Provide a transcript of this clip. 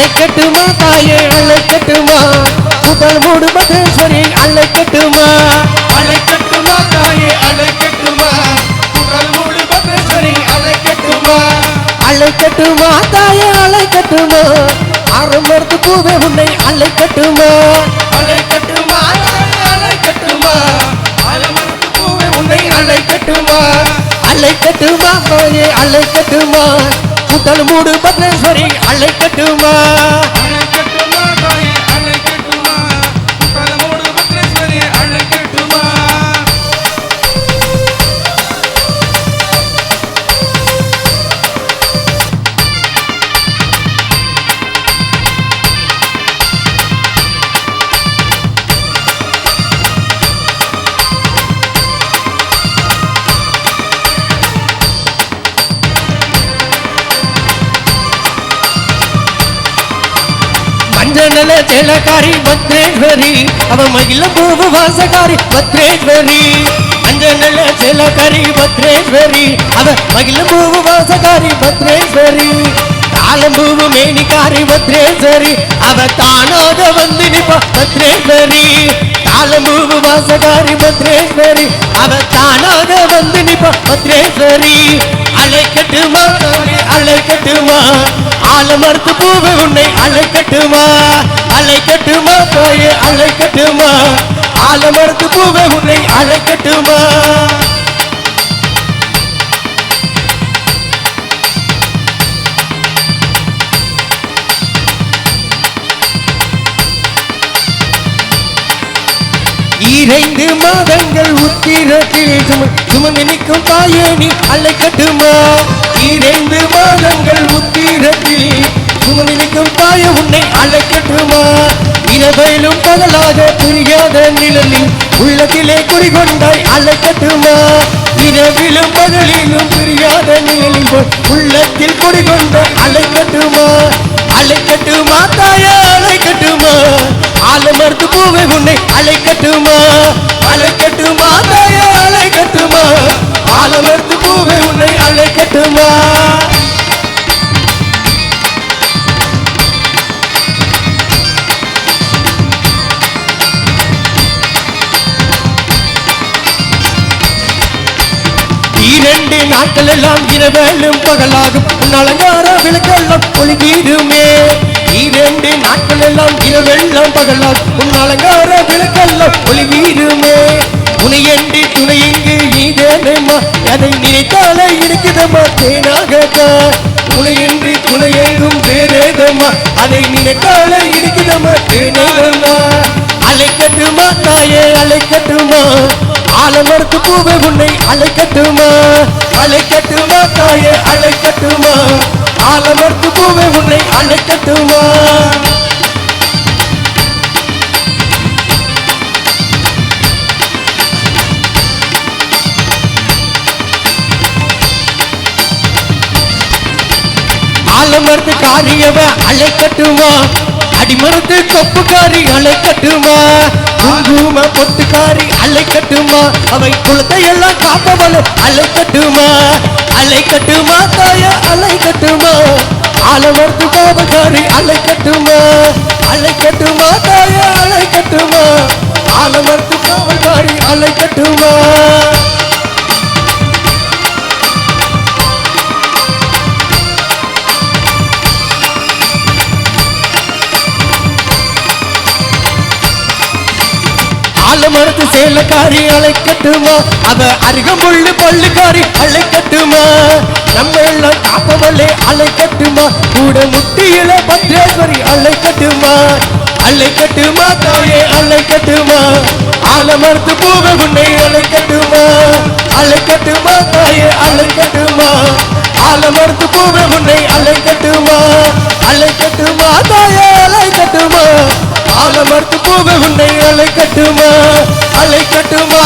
அழைக்கட்டுமா தாயே அழைக்கட்டுமா முதல் மூடு மகேஸ்வரி அழைக்கட்டுமா அழைக்கட்டுமா தாயே அழைக்கட்டுமா முதல் மூடு மகேஸ்வரி அழைக்கட்டுமா அழைக்கட்டுமா தாயே அழைக்கட்டுமா ஆரம்பத்து பூவே உன்னை அழைக்கட்டுமா அழைக்கட்டுமா அழைக்கட்டுமா ஆலமரத்து பூவே உன்னை அழைக்கட்டுமா அழைக்கட்டுமா தாயே அழைக்கட்டுமா முதல் மூடு மகேஸ்வரி அழைக்கட்டுமா அழைக்கட்டுமா தாயே அழைக்கட்டுமா முதல் மூடு மகேஸ்வரி அழைக்கட்டுமா மஞ்சள சேலக்காரி பத்ரேஸ்வரி அவ மகிழ பூவு வாசகாரி பத்ரேஸ்வரி மஞ்சள சேலக்காரி பத்ரேஸ்வரி அவ மகிழ பூவு வாசகாரி பத்ரேஸ்வரி தாளம்பூவு மேனிக்காரி பத்ரேஸ்வரி அவ தானாக வந்து நிப்பா பத்ரேஸ்வரி தாளம்பூவு வாசகாரி பத்ரேஸ்வரி அவ தானாக வந்து நிப்பா பத்ரேஸ்வரி அழைக்கட்டுமா அழைக்கட்டுமா ஆலமரத்து பூவை உன்னை அழைக்கட்டுமா அழைக்கட்டுமா தாயே அழைக்கட்டுமா ஆலமரத்து பூவை உன்னை அழைக்கட்டுமா இறைந்து மாதங்கள் உத்திரத்தில் சுமந்து நிற்கும் தாயே நீ அழைக்கட்டுமா இறைந்து மாதங்கள் உத்திரத்தில் சுமந்து நிற்கும் தாயே உன்னை அழைக்கட்டுமா இரவிலும் பகலாக புரியாத நிழலில் உள்ளத்திலே குறிகொண்டாய் அழைக்கட்டுமா இரவிலும் பகலிலும் புரியாத நிழலில் உள்ளத்தில் குறிகொண்டாய் அழைக்கட்டுமா அழைக்கட்டுமா தாயே அழைக்கட்டுமா ஆலமரத்து பூவை உன்னை அழைக்கட்டுமா அழைக்கட்டுமா தாயே அழைக்கட்டுமா ஆலமரத்து பூவை உன்னை அழைக்கட்டுமா இரண்டு நாட்கள் எல்லாம் இரவேலும் பகலாகும் உன் அலங்கார விளக்கெல்லாம் ஒளிவீருமே இரண்டு நாட்கள் எல்லாம் இரவெல்லாம் பகலாகும் உன் அலங்கார விளக்கெல்லாம் ஒளிவீருமே உனையன்றி துணை இங்கு நீதேனம்மா அதை நினைத்தாலே இருக்குதம்மா தேனாகத்தா உனையன்றி துணை எங்கும் வேறேதம்மா அதை நினைத்தாலே இருக்குதம்மா தேனேதம்மா அழைக்கட்டுமா தாயே அழைக்கட்டுமா ஆலமரத்து பூவை உன்னை அழைக்கட்டுமா அழைக்கட்டுமா தாயே அழைக்கட்டுமா ஆலமரத்து பூவை உன்னை அழைக்கட்டுமா ஆலமரத்து காரியவ அழைக்கட்டுமா அடிமரத்து கொப்புக்காரி அழைக்கட்டுமா குங்கும பொட்டுக்காரி அழைக்கட்டுமா அவை குலத்தை எல்லாம் காப்பவளை அழைக்கட்டுமா அழைக்கட்டுமா தாய அழைக்கட்டுமா ஆலமரத்து கோபக்காரி அழைக்கட்டுமா அழைக்கட்டுமா தாய அழைக்கட்டுமா ஆலமரத்து கோபக்காரி அழைக்கட்டுமா ஆலமரத்து சேலக்காரி அழைக்கட்டுமா அவ அருகம்புல்லு பல்லுக்காரி அழைக்கட்டுமா நம்ம எல்லாம் காப்பவளே அழைக்கட்டுமா கூட முட்டியில பத்ரேஸ்வரி அழைக்கட்டுமா அழைக்கட்டுமா தாயே அழைக்கட்டுமா ஆலமரத்து பூவை உன்னை அழைக்கட்டுமா அழைக்கட்டுமா தாயே அழைக்கட்டுமா ஆலமரத்து பூவை உன்னை அழைக்கட்டுமா அழைக்கட்டுமா தாயே அழைக்கட்டுமா ஆலமரத்து பூவை உன்னை அழைக்கட்டுமா அழைக்கட்டுமா